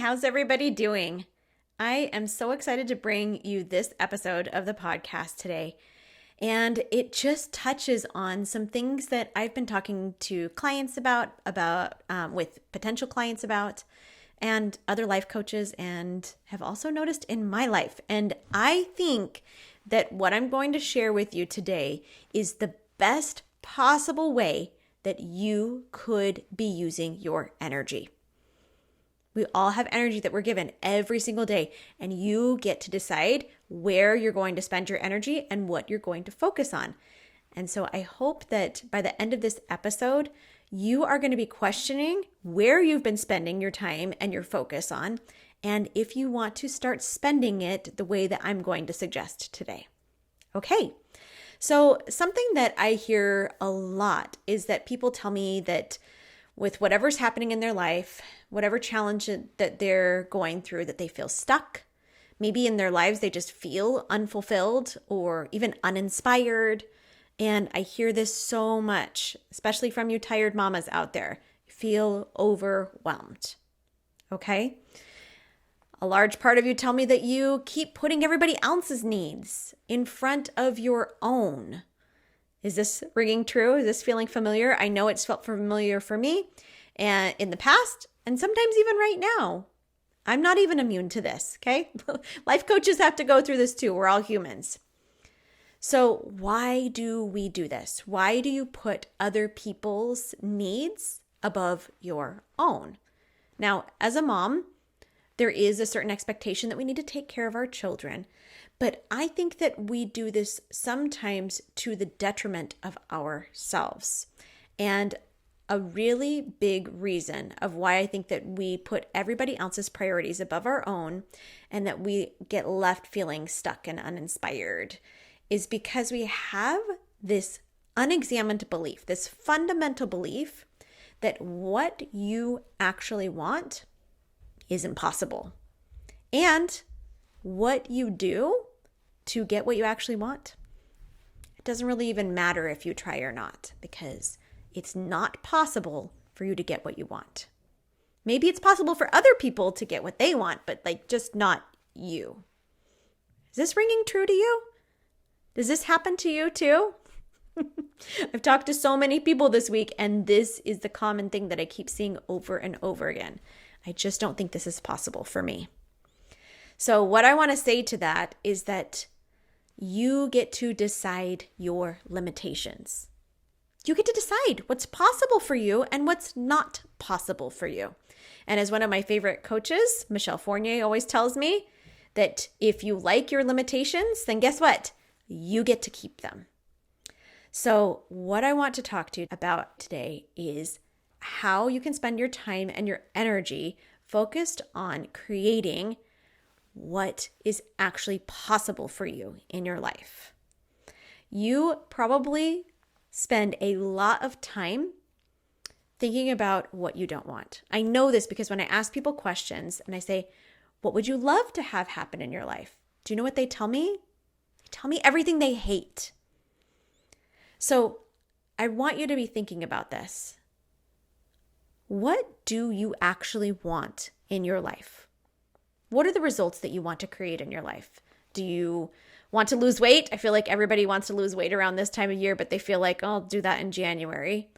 how's everybody doing? I am so excited to bring you this episode of the podcast today. And it just touches on some things that I've been talking to clients about with potential clients about, and other life coaches, and have also noticed in my life. And I think that what I'm going to share with you today is the best possible way that you could be using your energy. We all have energy that we're given every single day, and you get to decide where you're going to spend your energy and what you're going to focus on. And so I hope that by the end of this episode, you are going to be questioning where you've been spending your time and your focus on, and if you want to start spending it the way that I'm going to suggest today. Okay. So something that I hear a lot is that people tell me that with whatever's happening in their life, whatever challenge that they're going through, that they feel stuck. Maybe in their lives, they just feel unfulfilled or even uninspired. And I hear this so much, especially from you tired mamas out there. You feel overwhelmed. Okay? A large part of you tell me that you keep putting everybody else's needs in front of your own. Is this ringing true? Is this feeling familiar? I know it's felt familiar for me and in the past, and sometimes even right now. I'm not even immune to this, okay? Life coaches have to go through this too. We're all humans. So why do we do this? Why do you put other people's needs above your own? Now, as a mom, there is a certain expectation that we need to take care of our children. But I think that we do this sometimes to the detriment of ourselves. And a really big reason of why I think that we put everybody else's priorities above our own and that we get left feeling stuck and uninspired is because we have this unexamined belief, this fundamental belief that what you actually want is impossible. And what you do to get what you actually want, it doesn't really even matter if you try or not, because it's not possible for you to get what you want. Maybe it's possible for other people to get what they want, but just not you. Is this ringing true to you? Does this happen to you too? I've talked to so many people this week, and this is the common thing that I keep seeing over and over again. I just don't think this is possible for me. So what I want to say to that is that you get to decide your limitations. You get to decide what's possible for you and what's not possible for you. And as one of my favorite coaches, Michelle Fournier, always tells me, that if you like your limitations, then guess what? You get to keep them. So what I want to talk to you about today is how you can spend your time and your energy focused on creating what is actually possible for you in your life. You probably spend a lot of time thinking about what you don't want. I know this because when I ask people questions and I say, what would you love to have happen in your life? Do you know what they tell me? They tell me everything they hate. So I want you to be thinking about this. What do you actually want in your life? What are the results that you want to create in your life? Do you want to lose weight? I feel like everybody wants to lose weight around this time of year, but they feel like, oh, I'll do that in January.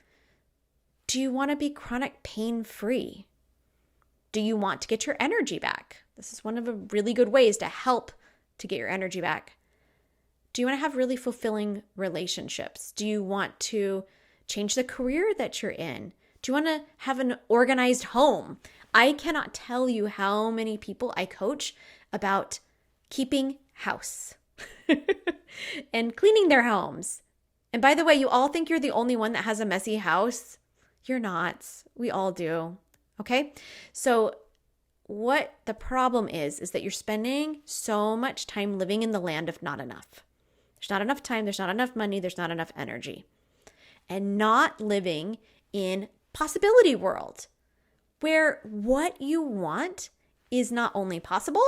Do you want to be chronic pain-free? Do you want to get your energy back? This is one of the really good ways to help to get your energy back. Do you want to have really fulfilling relationships? Do you want to change the career that you're in? Do you want to have an organized home? I cannot tell you how many people I coach about keeping house and cleaning their homes. And by the way, you all think you're the only one that has a messy house. You're not. We all do. Okay? So what the problem is that you're spending so much time living in the land of not enough. There's not enough time, there's not enough money, there's not enough energy. And not living in possibility world, where what you want is not only possible,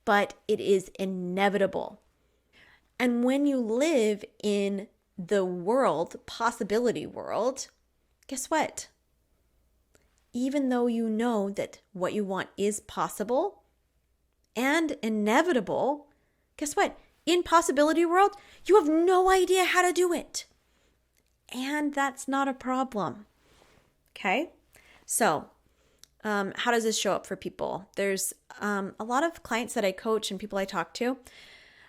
but it is inevitable. And when you live in the world, possibility world, guess what? even though you know that what you want is possible and inevitable, guess what? In possibility world, you have no idea how to do it. And that's not a problem. Okay? So, how does this show up for people? There's a lot of clients that I coach and people I talk to.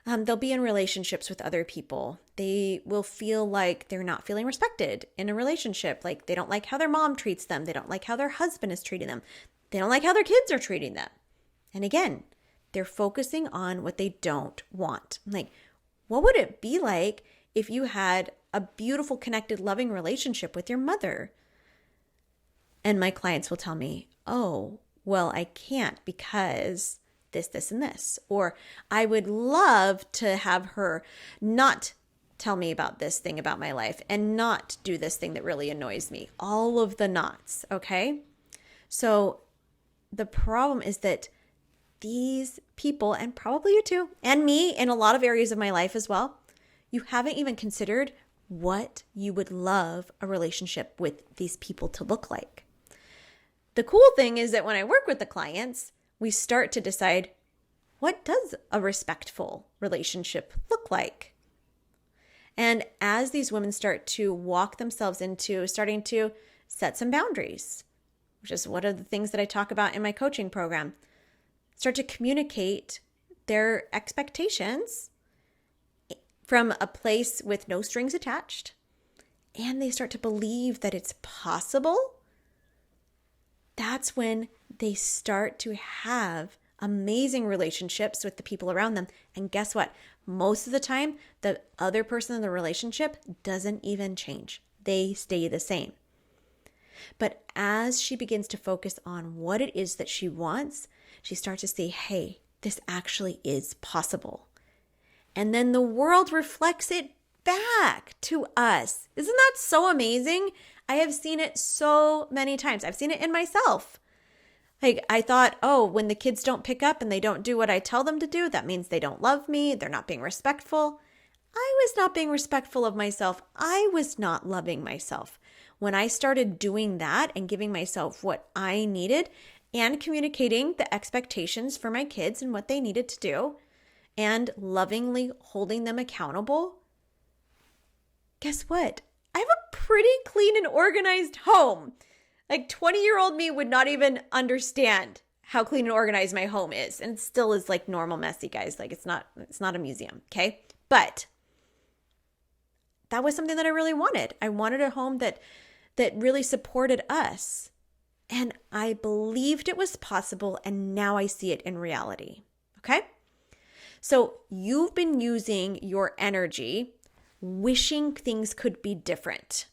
They'll be in relationships with other people. They will feel like they're not feeling respected in a relationship. Like they don't like how their mom treats them. They don't like how their husband is treating them. They don't like how their kids are treating them. And again, they're focusing on what they don't want. Like, what would it be like if you had a beautiful, connected, loving relationship with your mother? And my clients will tell me, oh, well, I can't because this, and this. Or I would love to have her not tell me about this thing about my life and not do this thing that really annoys me. All of the nots, okay? So the problem is that these people, and probably you too, and me in a lot of areas of my life as well, you haven't even considered what you would love a relationship with these people to look like. The cool thing is that when I work with the clients, we start to decide, what does a respectful relationship look like? And as these women start to walk themselves into starting to set some boundaries, which is one of the things that I talk about in my coaching program, start to communicate their expectations from a place with no strings attached, and they start to believe that it's possible, that's when they start to have amazing relationships with the people around them. And guess what? Most of the time, the other person in the relationship doesn't even change. They stay the same. But as she begins to focus on what it is that she wants, she starts to see, hey, this actually is possible. And then the world reflects it back to us. Isn't that so amazing? I have seen it so many times. I've seen it in myself. Like I thought, oh, when the kids don't pick up and they don't do what I tell them to do, that means they don't love me. They're not being respectful. I was not being respectful of myself. I was not loving myself. When I started doing that and giving myself what I needed and communicating the expectations for my kids and what they needed to do and lovingly holding them accountable, guess what? I have a pretty clean and organized home. Like 20-year-old me would not even understand how clean and organized my home is. And it still is like normal messy, guys. Like it's not a museum, okay? But that was something that I really wanted. I wanted a home that really supported us. And I believed it was possible, and now I see it in reality, okay? So you've been using your energy wishing things could be different.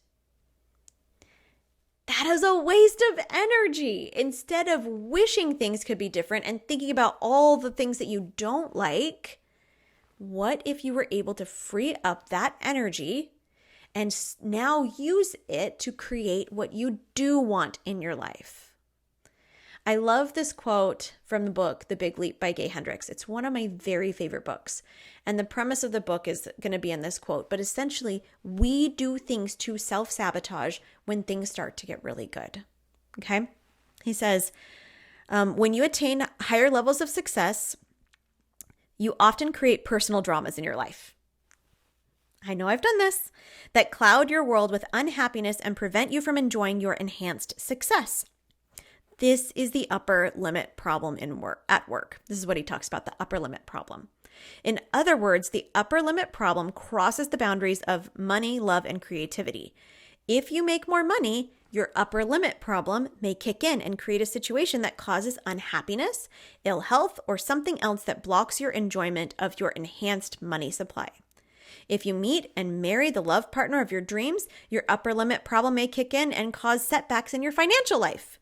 That is a waste of energy. Instead of wishing things could be different and thinking about all the things that you don't like, what if you were able to free up that energy and now use it to create what you do want in your life? I love this quote from the book, The Big Leap by Gay Hendricks. It's one of my very favorite books. And the premise of the book is going to be in this quote. But essentially, we do things to self-sabotage when things start to get really good. Okay? He says, when you attain higher levels of success, you often create personal dramas in your life. I know I've done this, that cloud your world with unhappiness and prevent you from enjoying your enhanced success. This is the upper limit problem at work. This is what he talks about, the upper limit problem. In other words, the upper limit problem crosses the boundaries of money, love, and creativity. If you make more money, your upper limit problem may kick in and create a situation that causes unhappiness, ill health, or something else that blocks your enjoyment of your enhanced money supply. If you meet and marry the love partner of your dreams, your upper limit problem may kick in and cause setbacks in your financial life.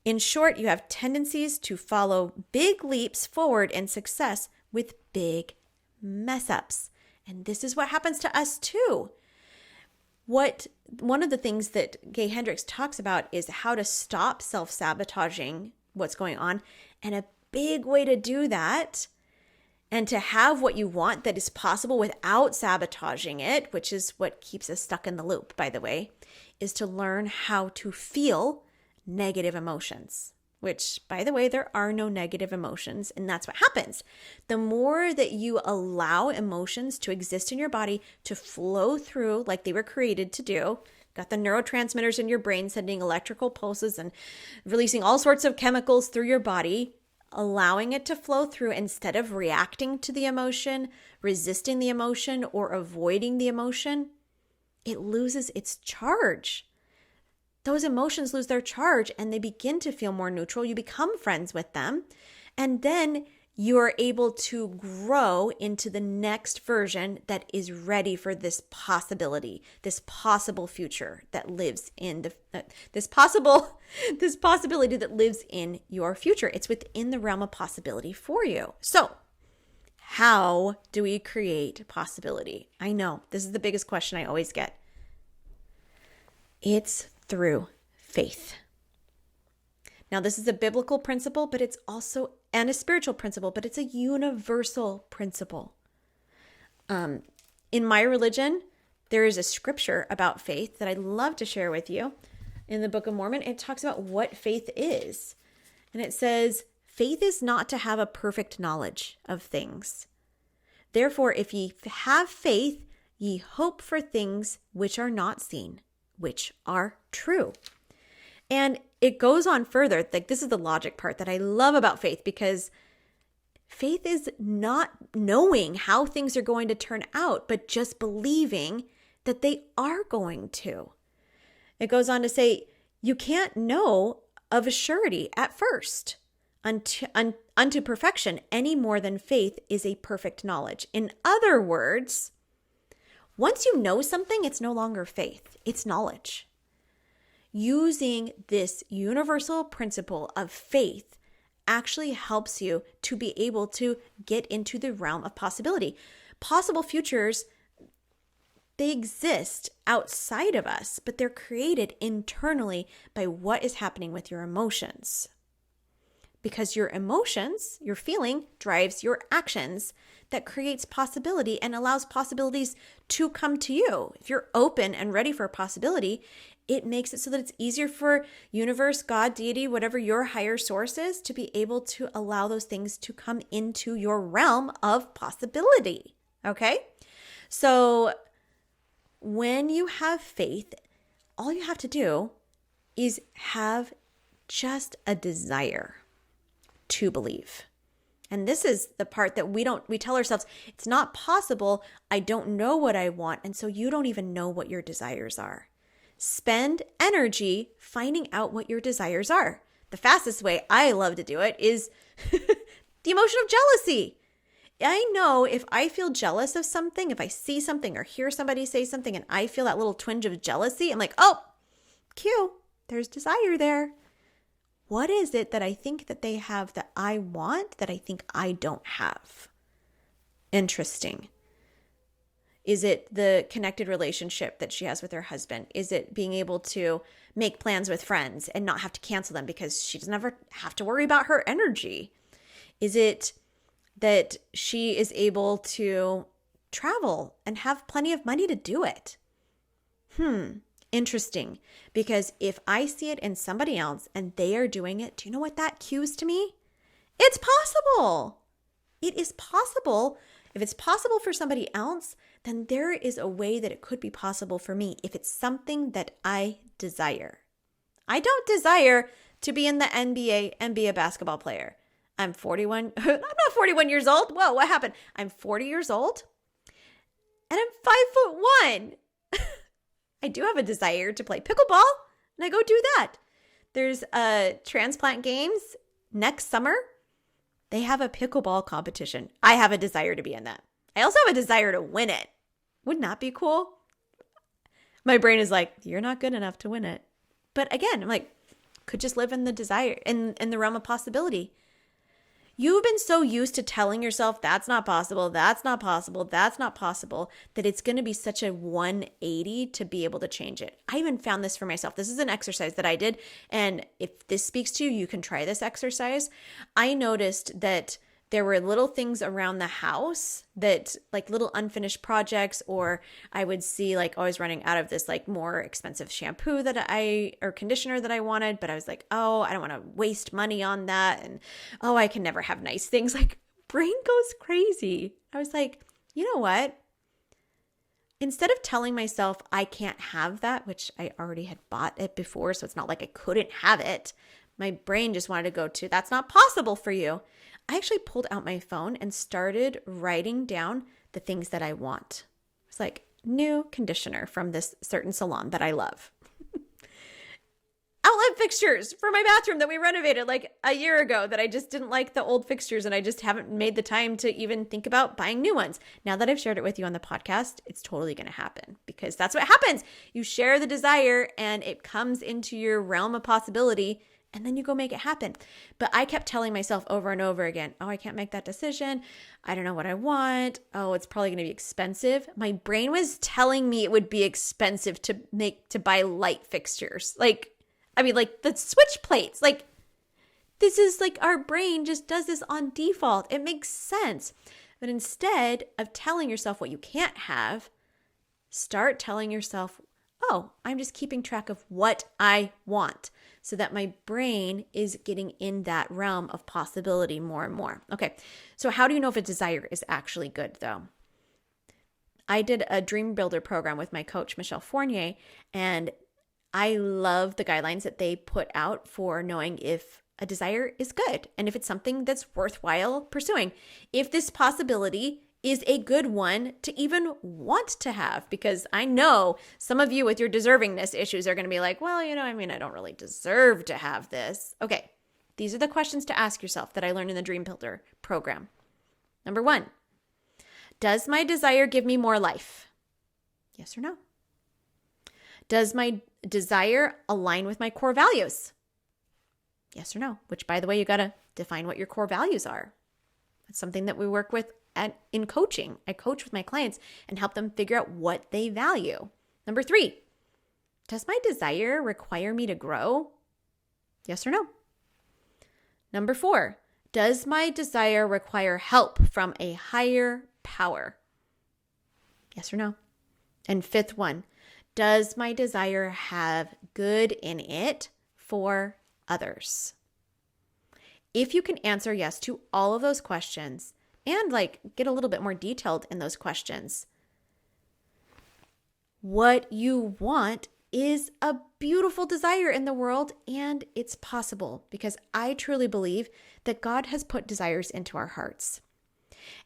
In short, you have tendencies to follow big leaps forward in success with big mess ups. And this is what happens to us too. One of the things that Gay Hendricks talks about is how to stop self-sabotaging what's going on. And a big way to do that and to have what you want that is possible without sabotaging it, which is what keeps us stuck in the loop, by the way, is to learn how to feel, negative emotions, which, by the way, there are no negative emotions. And that's what happens. The more that you allow emotions to exist in your body, to flow through like they were created to do, got the neurotransmitters in your brain sending electrical pulses and releasing all sorts of chemicals through your body, allowing it to flow through instead of reacting to the emotion, resisting the emotion, or avoiding the emotion, it loses its charge. Those emotions lose their charge and they begin to feel more neutral. You become friends with them. And then you are able to grow into the next version that is ready for this possibility, this possible future that lives in this possibility that lives in your future. It's within the realm of possibility for you. So, how do we create possibility? I know this is the biggest question I always get. It's through faith. Now, this is a biblical principle, but it's also and a spiritual principle, but it's a universal principle. In my religion, there is a scripture about faith that I'd love to share with you. In the Book of Mormon, it talks about what faith is. And it says, faith is not to have a perfect knowledge of things. Therefore, if ye have faith, ye hope for things which are not seen, which are true. And it goes on further. Like, this is the logic part that I love about faith, because faith is not knowing how things are going to turn out, but just believing that they are going to. It goes on to say, you can't know of a surety at first unto perfection any more than faith is a perfect knowledge. In other words, once you know something, it's no longer faith, it's knowledge. Using this universal principle of faith actually helps you to be able to get into the realm of possibility. Possible futures, they exist outside of us, but they're created internally by what is happening with your emotions. Because your emotions, your feeling, drives your actions that creates possibility and allows possibilities to come to you. If you're open and ready for a possibility, it makes it so that it's easier for universe, God, deity, whatever your higher source is, to be able to allow those things to come into your realm of possibility. Okay? So when you have faith, all you have to do is have just a desire to believe. And this is the part that we tell ourselves, it's not possible. I don't know what I want. And so you don't even know what your desires are. Spend energy finding out what your desires are. The fastest way I love to do it is the emotion of jealousy. I know if I feel jealous of something, if I see something or hear somebody say something and I feel that little twinge of jealousy, I'm like, oh, cute, there's desire there. What is it that I think that they have that I want that I think I don't have? Interesting. Is it the connected relationship that she has with her husband? Is it being able to make plans with friends and not have to cancel them because she doesn't ever have to worry about her energy? Is it that she is able to travel and have plenty of money to do it? Interesting. Because if I see it in somebody else and they are doing it, do you know what that cues to me? It's possible. It is possible. If it's possible for somebody else, then there is a way that it could be possible for me if it's something that I desire. I don't desire to be in the NBA and be a basketball player. I'm 41. I'm not 41 years old. Whoa, what happened? I'm 40 years old and I'm 5'1". I do have a desire to play pickleball and I go do that. There's Transplant Games next summer. They have a pickleball competition. I have a desire to be in that. I also have a desire to win it. Wouldn't that be cool? My brain is like, you're not good enough to win it. But again, I'm like, could just live in the desire, in the realm of possibility. You've been so used to telling yourself that's not possible, that's not possible, that's not possible, that it's going to be such a 180 to be able to change it. I even found this for myself. This is an exercise that I did. And if this speaks to you, you can try this exercise. I noticed that there were little things around the house that like little unfinished projects, or I would see like, oh, I was running out of this like more expensive shampoo or conditioner that I wanted, but I was like, oh, I don't want to waste money on that. And oh, I can never have nice things. Like brain goes crazy. I was like, you know what? Instead of telling myself I can't have that, which I already had bought it before, so it's not like I couldn't have it. My brain just wanted to go to, that's not possible for you. I actually pulled out my phone and started writing down the things that I want. It's like new conditioner from this certain salon that I love. Outlet fixtures for my bathroom that we renovated like a year ago that I just didn't like the old fixtures and I just haven't made the time to even think about buying new ones. Now that I've shared it with you on the podcast, it's totally going to happen because that's what happens. You share the desire and it comes into your realm of possibility and then you go make it happen. But I kept telling myself over and over again, oh, I can't make that decision. I don't know what I want. Oh, it's probably going to be expensive. My brain was telling me it would be expensive to buy light fixtures. Like the switch plates, like this is like our brain just does this on default. It makes sense. But instead of telling yourself what you can't have, start telling yourself, oh, I'm just keeping track of what I want so that my brain is getting in that realm of possibility more and more. Okay, so how do you know if a desire is actually good though? I did a Dream Builder program with my coach, Michelle Fournier, and I love the guidelines that they put out for knowing if a desire is good and if it's something that's worthwhile pursuing. If this possibility is a good one to even want to have, because I know some of you with your deservingness issues are going to be like, well, I don't really deserve to have this. Okay, these are the questions to ask yourself that I learned in the Dream Builder program. Number 1, does my desire give me more life? Yes or no? Does my desire align with my core values? Yes or no? Which, by the way, you got to define what your core values are. That's something that we work with in coaching. I coach with my clients and help them figure out what they value. Number 3, does my desire require me to grow? Yes or no? Number 4, does my desire require help from a higher power? Yes or no? And 5th one, does my desire have good in it for others? If you can answer yes to all of those questions and get a little bit more detailed in those questions, what you want is a beautiful desire in the world and it's possible because I truly believe that God has put desires into our hearts.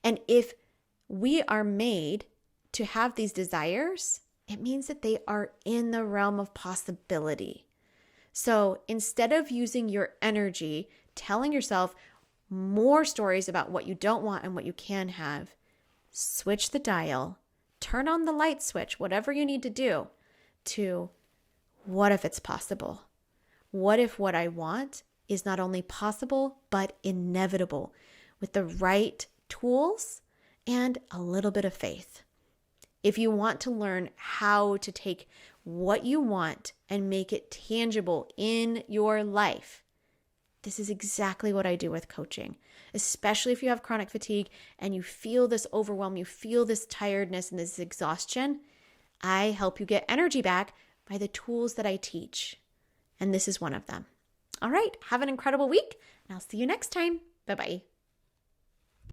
And if we are made to have these desires, it means that they are in the realm of possibility. So instead of using your energy telling yourself more stories about what you don't want and what you can have, switch the dial, turn on the light switch, whatever you need to do, to what if it's possible? What if what I want is not only possible, but inevitable with the right tools and a little bit of faith? If you want to learn how to take what you want and make it tangible in your life, this is exactly what I do with coaching, especially if you have chronic fatigue and you feel this overwhelm, you feel this tiredness and this exhaustion. I help you get energy back by the tools that I teach. And this is one of them. All right, have an incredible week, and I'll see you next time. Bye-bye.